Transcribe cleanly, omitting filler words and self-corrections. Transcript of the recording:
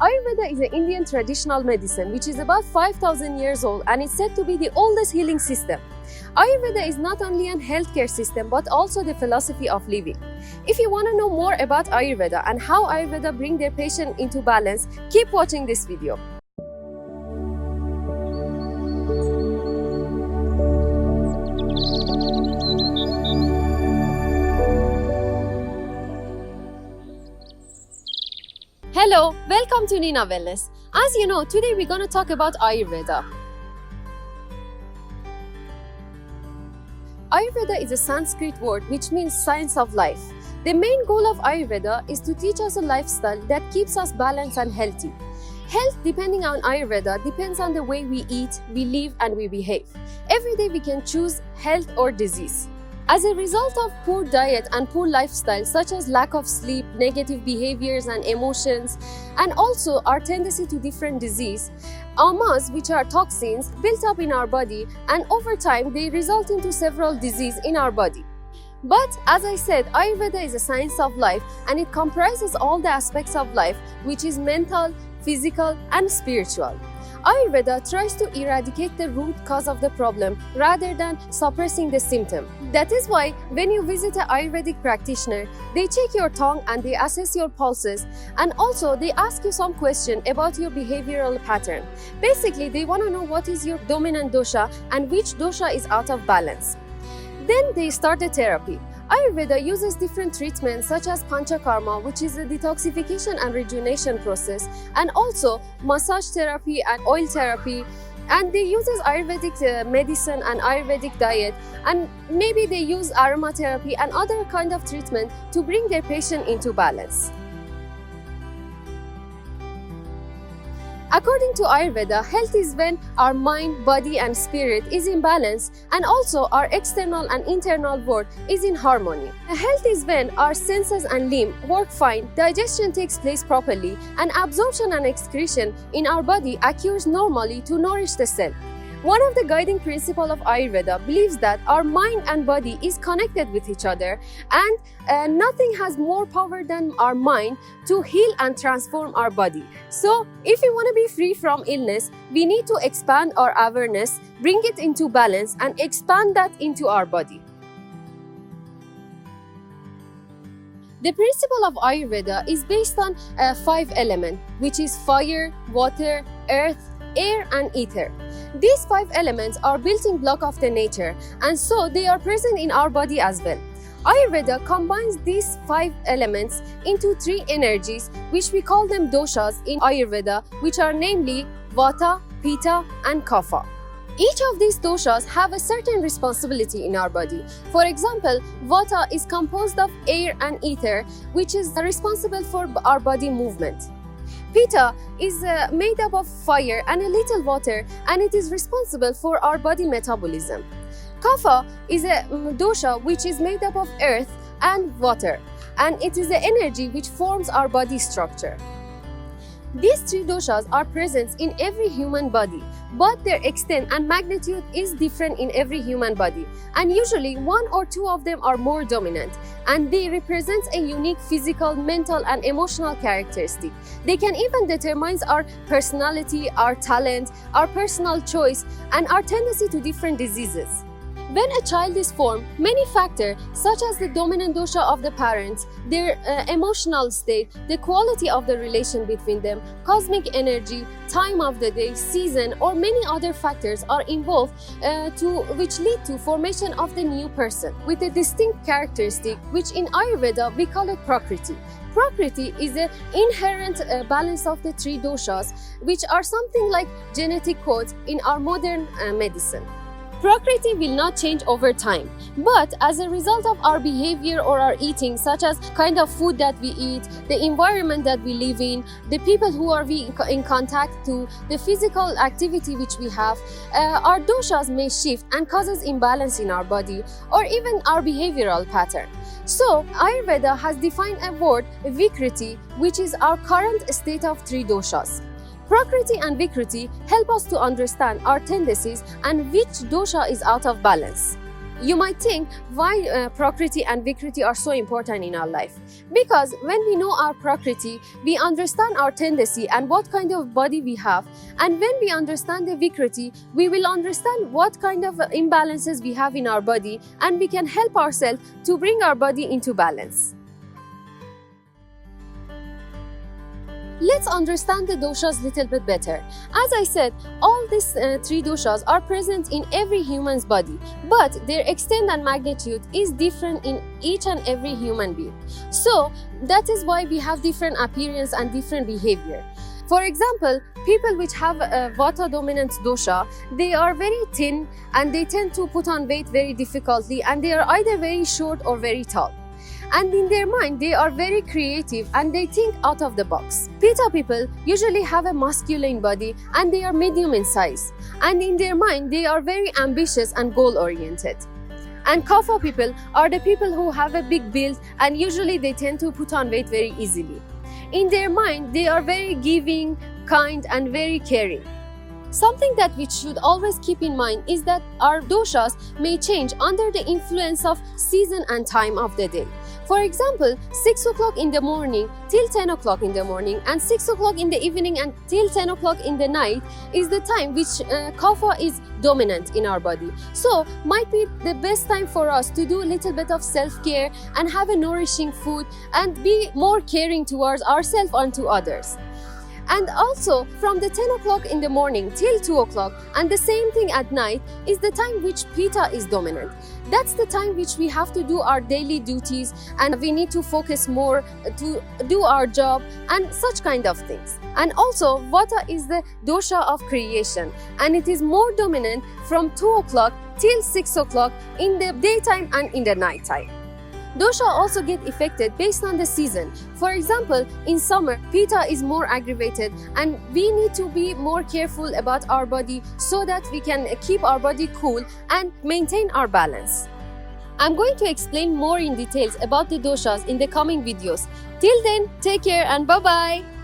Ayurveda is an Indian traditional medicine which is about 5,000 years old and is said to be the oldest healing system. Ayurveda is not only a healthcare system but also the philosophy of living. If you want to know more about Ayurveda and how Ayurveda bring their patient into balance, keep watching this video. Hello, welcome to Nina Wellness. As you know, today we're going to talk about Ayurveda. Ayurveda is a Sanskrit word which means science of life. The main goal of Ayurveda is to teach us a lifestyle that keeps us balanced and healthy. Health, depending on Ayurveda, depends on the way we eat, we live, and we behave. Every day we can choose health or disease. As a result of poor diet and poor lifestyle, such as lack of sleep, negative behaviors and emotions, and also our tendency to different disease, amas, which are toxins, built up in our body, and over time they result into several diseases in our body. But as I said, Ayurveda is a science of life and it comprises all the aspects of life, which is mental, physical, and spiritual. Ayurveda tries to eradicate the root cause of the problem rather than suppressing the symptom. That is why when you visit an Ayurvedic practitioner, they check your tongue and they assess your pulses, and also they ask you some question about your behavioral pattern. Basically, they want to know what is your dominant dosha and which dosha is out of balance. Then they start the therapy. Ayurveda uses different treatments such as panchakarma, which is a detoxification and rejuvenation process, and also massage therapy and oil therapy. And they uses Ayurvedic medicine and Ayurvedic diet, and maybe they use aromatherapy and other kind of treatment to bring their patient into balance. According to Ayurveda, health is when our mind, body and spirit is in balance, and also our external and internal world is in harmony. Health is when our senses and limb work fine, digestion takes place properly, and absorption and excretion in our body occurs normally to nourish the cell. One of the guiding principles of Ayurveda believes that our mind and body is connected with each other, and nothing has more power than our mind to heal and transform our body. So, if we want to be free from illness, we need to expand our awareness, bring it into balance, and expand that into our body. The principle of Ayurveda is based on 5 elements, which is fire, water, earth, air and ether. These 5 elements are building block of the nature, and so they are present in our body as well. Ayurveda combines these 5 elements into 3 energies, which we call them doshas in Ayurveda, which are namely Vata, Pitta and Kapha. Each of these doshas have a certain responsibility in our body. For example, Vata is composed of air and ether, which is responsible for our body movement. Pitta is made up of fire and a little water, and it is responsible for our body metabolism. Kapha is a dosha which is made up of earth and water, and it is the energy which forms our body structure. These 3 doshas are present in every human body, but their extent and magnitude is different in every human body, and usually 1 or 2 of them are more dominant, and they represent a unique physical, mental and emotional characteristic. They can even determine our personality, our talent, our personal choice, and our tendency to different diseases. When a child is formed, many factors such as the dominant dosha of the parents, their emotional state, the quality of the relation between them, cosmic energy, time of the day, season, or many other factors are involved which lead to formation of the new person with a distinct characteristic, which in Ayurveda we call it Prakriti. Prakriti is the inherent balance of the 3 doshas, which are something like genetic codes in our modern medicine. Prakriti will not change over time, but as a result of our behavior or our eating, such as kind of food that we eat, the environment that we live in, the people who are we in contact to, the physical activity which we have, our doshas may shift and causes imbalance in our body or even our behavioral pattern. So, Ayurveda has defined a word, Vikriti, which is our current state of 3 doshas. Prakriti and Vikriti help us to understand our tendencies and which dosha is out of balance. You might think why Prakriti and Vikriti are so important in our life. Because when we know our Prakriti, we understand our tendency and what kind of body we have. And when we understand the Vikriti, we will understand what kind of imbalances we have in our body, and we can help ourselves to bring our body into balance. Let's understand the doshas a little bit better. As I said, all these three doshas are present in every human's body, but their extent and magnitude is different in each and every human being. So that is why we have different appearance and different behavior. For example, people which have a Vata dominant dosha, they are very thin and they tend to put on weight very difficultly, and they are either very short or very tall. And in their mind, they are very creative and they think out of the box. Pitta people usually have a masculine body and they are medium in size. And in their mind, they are very ambitious and goal-oriented. And Kapha people are the people who have a big build and usually they tend to put on weight very easily. In their mind, they are very giving, kind, and very caring. Something that we should always keep in mind is that our doshas may change under the influence of season and time of the day. For example, 6 o'clock in the morning till 10 o'clock in the morning and 6 o'clock in the evening until 10 o'clock in the night is the time which Kapha is dominant in our body. So, might be the best time for us to do a little bit of self-care and have a nourishing food and be more caring towards ourselves and to others. And also, from the 10 o'clock in the morning till 2 o'clock and the same thing at night is the time which Pitta is dominant. That's the time which we have to do our daily duties and we need to focus more to do our job and such kind of things. And also, Vata is the dosha of creation and it is more dominant from 2 o'clock till 6 o'clock in the daytime and in the nighttime. Dosha also get affected based on the season. For example, in summer, Pitta is more aggravated and we need to be more careful about our body so that we can keep our body cool and maintain our balance. I'm going to explain more in details about the doshas in the coming videos. Till then, take care and bye-bye!